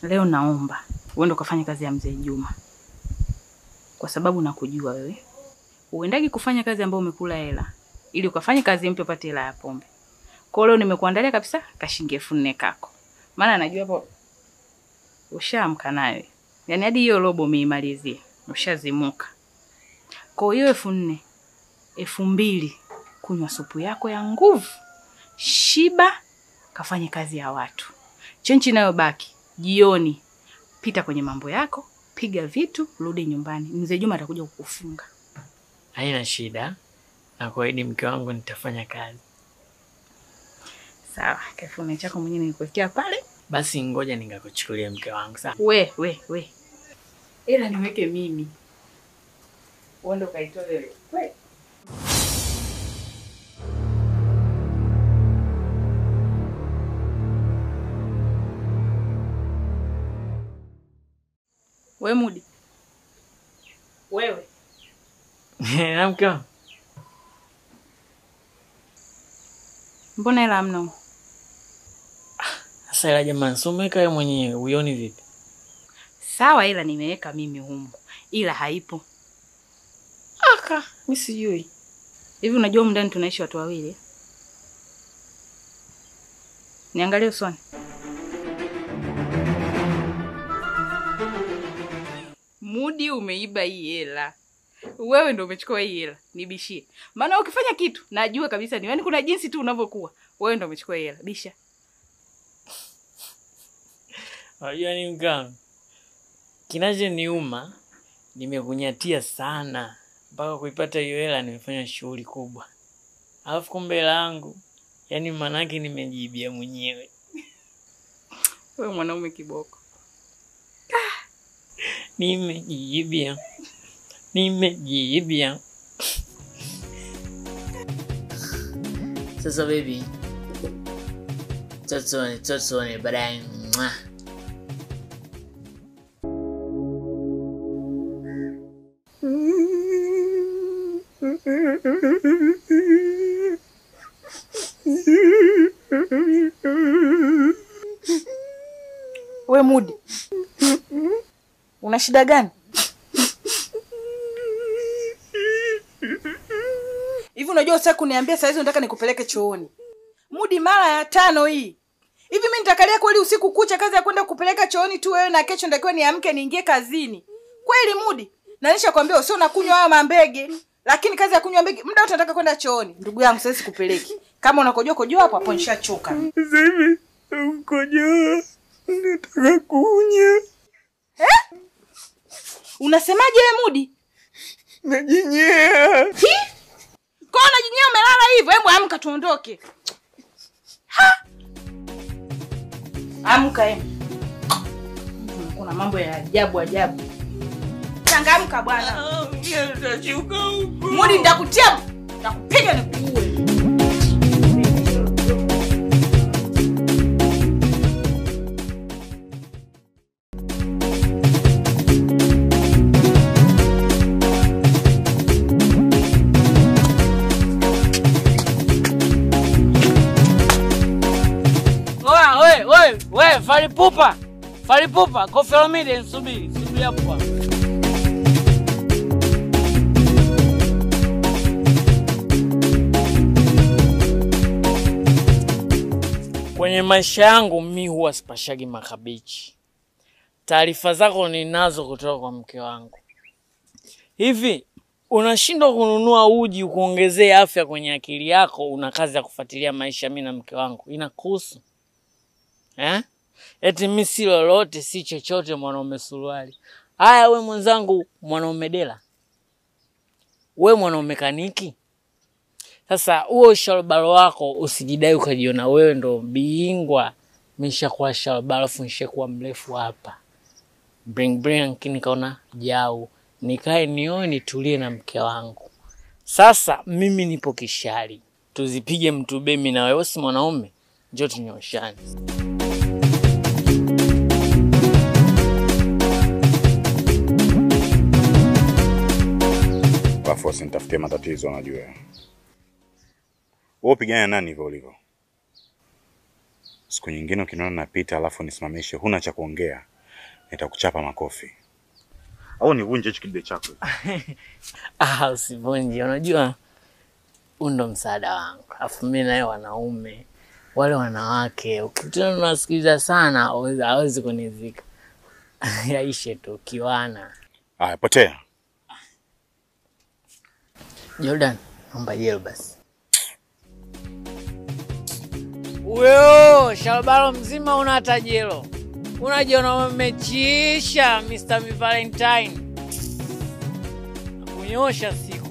Leo naomba uende ukafanye kazi ya mzee Juma. Kwa sababu nakujua wewe. Uendagi kufanya kazi ambayo umekula hela ili ukafanye kazi mpya upate hela ya pombe. Kwa leo nimekuandalia kabisa kashingi 4,000 kako. Maana najua hapo ushaamka nayo. Yaani hadi hiyo robo umeimalizia. Ushazimuka. Kwa hiyo 4,000, 2,000 kunywa supu yako ya nguvu. Shiba kafanye kazi ya watu. Chenchi nayo baki jioni pita kwenye mambo yako, piga vitu, rudi nyumbani. Mzee Juma atakuja kukufunga. Haina shida. Na kuahidi mke wangu nitafanya kazi. Sawa, kafuni chako mwenyewe nilikuwekea pale. Basi ngoja ningakuchukulia mke wangu sawa. We. Ila niweke mimi. Uende kaitoa wewe. We Mudi. Wewe. Na mke wangu. Mbona hela hamna? Sasa ila jamani, someka wewe mwenyewe, uioni vipi? Sawa, ila nimeweka mimi humu. Ila haipo. Aka, mimi sijui. Hivi unajua humu ndani tunaishi watu wawili? Niangalie usoni. Mudi umeiba hii hela. Wewe ndio umechukua hii hela. Nibishie. Maana ukifanya kitu najua kabisa ni yaani kuna jinsi tu unavyokuwa. Wewe ndio umechukua hii hela. Bisha. Unajua ni mkanga. Kinachoniuma nimekunyatia sana mpaka kuipata hiyo hela nimefanya shughuli kubwa. Alafu kumbe langu yaani manake nimejibia mwenyewe. Wewe mwanaume kiboko. Nimejibia. Sasa baby. Totone baadaye. We Mudi. Una shida gani? Hivi unajua sasa kuniambia saa hizo nataka nikupeleke chooni. Mudi mara ya 5 hii. Hivi mimi nitakalia kweli usiku kucha kazi ya kwenda kupeleka chooni tu wewe na kesho ndakiwa niamke niingie kazini. Kweli Mudi? Na nishakwambia usio unakunywa hayo mambege. Lakini kazi ya kunywa mbege muda wote nataka kwenda chooni. Ndugu yangu sasa sikupeleki. Kama unakojoa hapo nishachoka. Sasa hivi ukojoa. Nataka kunya. Unasemaje wewe Mudi? Najinyea. Kwa unajinyea umelala hivyo? Hebu amka tuondoke. Amka hebu. Kuna mambo ya ajabu. Changamka bwana. Nitachuka huko. Mudi nitakutia. Nitakupiga nikuue. Wewe Falipupa, Kofiolomide subiri hapo. Kwenye maisha yangu mimi huwa sipashagi makabichi. Taarifa zako ninazo kutoka kwa mke wangu. Hivi unashindwa kununua uji ukuongezee afya kwenye akili yako, una kazi ya kufuatilia maisha mimi na mke wangu. Inakuhusu? Eti mimi si lolote, si chochote, mwanaume suruali. Haya we mwenzangu mwanaume dela. We mwanaume kaniki. Sasa huo shalbalo wako usijidai ukajiona wewe ndo bingwa. Misha kwa shalbalo funishe kuwa mrefu hapa. Bring nikaona jau. Nikae nioe nitulie na mke wangu. Sasa mimi nipo kishari. Tuzipige mtube mimi na wewe si mwanaume. Njoo tunyoshane. Alafu usinitafutie matatizo unajua. Wewe pigana nani hivyo ulivyo? Siku nyingine ukiniona napita alafu nisimamishe huna cha kuongea. nitakuchapa makofi. Au nivunje hicho kidole chako? Usivunje. Unajua ndo msaada wangu. Afu mimi naye wanaume, wale wanawake, ukitana unasikiliza sana, hawezi kunizika. Yaishe tu kiwana. Potea. Jordan, naomba jelo basi. Wewe, Shalbaro mzima una hata jelo. Unajiona umechisha Mr. Valentine. Kunyosha siku.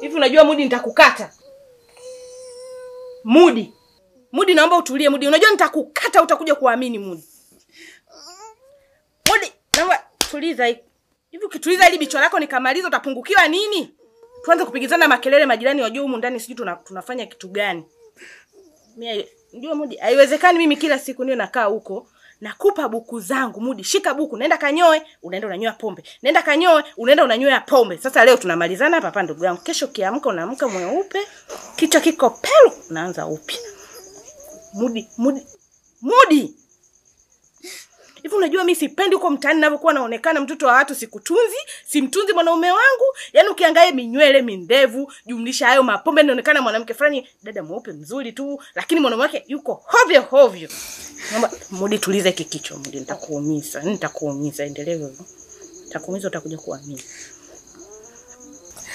Hivi unajua Mudi nitakukata? Mudi naomba utulie Mudi. Unajua nitakukata utakuja kuamini Mudi. Mudi, naomba tuliza hivi. Hivi ukituliza hili bicho lako nikamaliza utapungukiwa nini? Tuanze kupigizana makelele majirani wajue humu ndani sijui tunafanya kitu gani. Mimi unajua Mudi, haiwezekani mimi kila siku niwe nakaa huko. Nakupa buku zangu Mudi, shika buku, naenda kanyoe, unaenda unanyoa pombe. Naenda kanyoe, unaenda unanyoa pombe. Sasa leo tunamalizana hapa ndugu yangu. Kesho kiamka unaamka mweupe, kichwa kiko pelu, unaanza upya. Mudi. Hivi unajua mimi sipendi huko mtaani ninavyokuwa naonekana mtoto wa watu sikutunzi, simtunzi mwanaume wangu. Yaani ukiangalia minywele, mindevu, jumlisha hayo mapombe naonekana mwanamke fulani dada mweupe mzuri tu, lakini mwanaume wake yuko hovyo. Naomba Mudi tuliza hiki kichwa Mudi, nitakuumiza endelee hivyo. Nitakuumiza utakuja kuamini.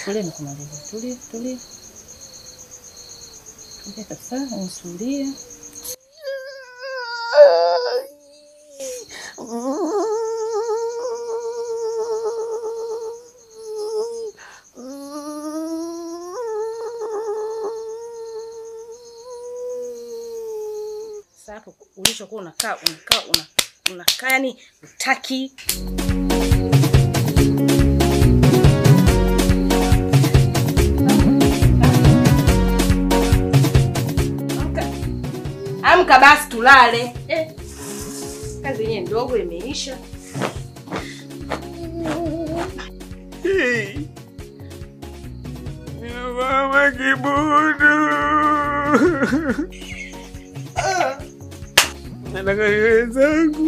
Tulia nikumalize. Tulia. Tulia kabisa, usulie. Sasa ulichokuwa unakaa yani utaki. Amka basi tulale. Kazi yenyewe ndogo imeisha. Mama kibudu. Nataka niwe zangu.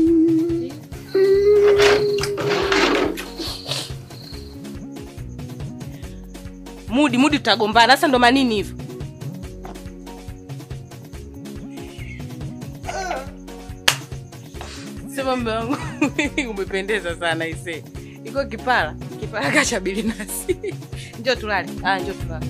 Mudi tutagombana. Sasa ndo manini hivyo? Sema mume wangu umependeza sana ise. Iko kipara kacha bilinasi. Njoo tulale. Njoo tulale.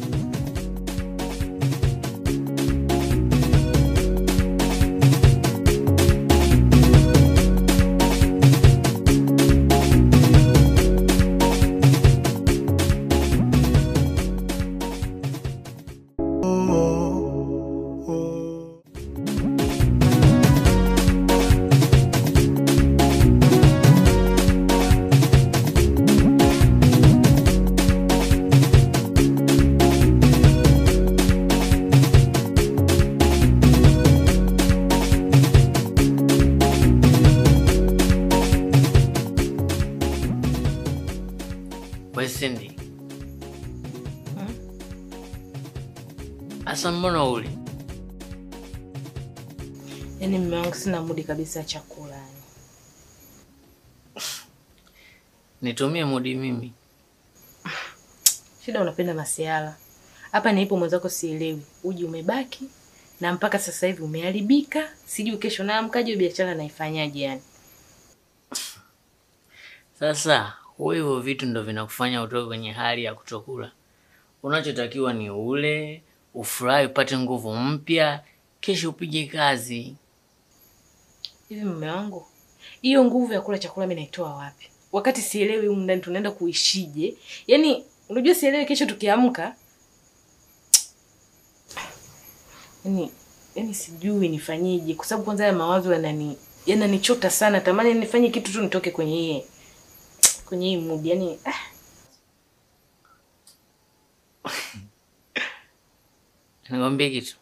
Cindy. Asa mbona uli? Yaani mume wangu sina mudi kabisa chakula. Nitumie mudi mimi. Shida unapenda masiala. Hapa nipo mwenzako sielewi. Uji umebaki na mpaka sasa hivi umeharibika. Sijui kesho naamkaje biashara naifanyaje yani. Sasa hivyo vitu ndo vinakufanya utoke kwenye hali ya kutokula. Unachotakiwa ni ule, ufurahi, upate nguvu mpya, kesho upige kazi. Hivi mume wangu, hiyo nguvu ya kula chakula mimi naitoa wapi? Wakati sielewi huko ndani tunaenda kuishije? Yaani unajua sielewi kesho tukiamka. Yaani sijui nifanyeje kwa sababu kwanza ya mawazo yananichota sana. Tamani nifanye kitu tu nitoke kwenye hii mood yani. Nikwambie kitu.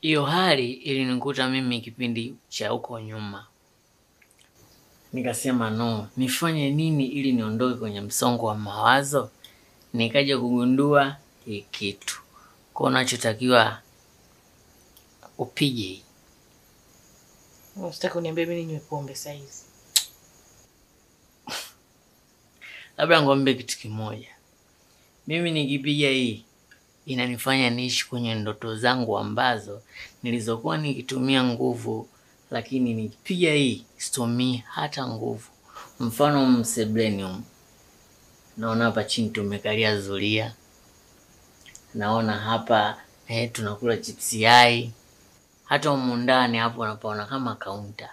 Hiyo hali ilinikuta mimi kipindi cha huko nyuma. Nikasema no, nifanye nini ili niondoke kwenye msongo wa mawazo? Nikaja kugundua hii kitu. Kwa unachotakiwa upige. Unataka uniambie mimi ninywe pombe saa hizi? Labda ngombe kitu kimoja. Mimi nikipiga hii inanifanya niishi kwenye ndoto zangu ambazo nilizokuwa nikitumia nguvu, lakini nikipiga hii situmii hata nguvu. Mfano mseblenium. Naona hapa chini tumekalia zulia. Naona hapa tunakula chipsi yai. Hata humu ndani hapo unapaona kama kaunta.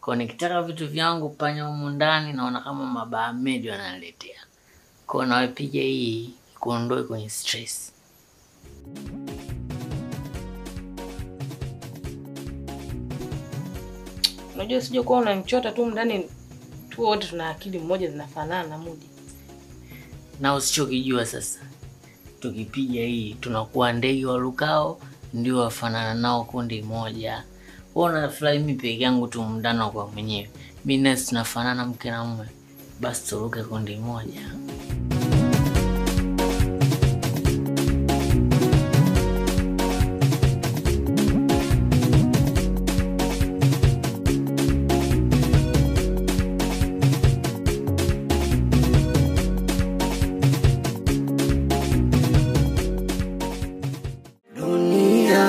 Kwa nikitaka vitu vyangu panya humu ndani naona kama mabahamedio wananiletea. Kwa nawe piga hii kuondoe kwenye stress. Unajua sije kwa unanichota tu ndani tu, wote tuna akili mmoja zinafanana mudi. Na usichokijua sasa. Tukipiga hii tunakuwa ndege walukao ndio wafanana nao kundi moja. Ona fly mimi peke yangu tu mndano kwa mwenyewe. Mimi na tunafanana mke na mume. Basi turuke kundi moja. Dunia,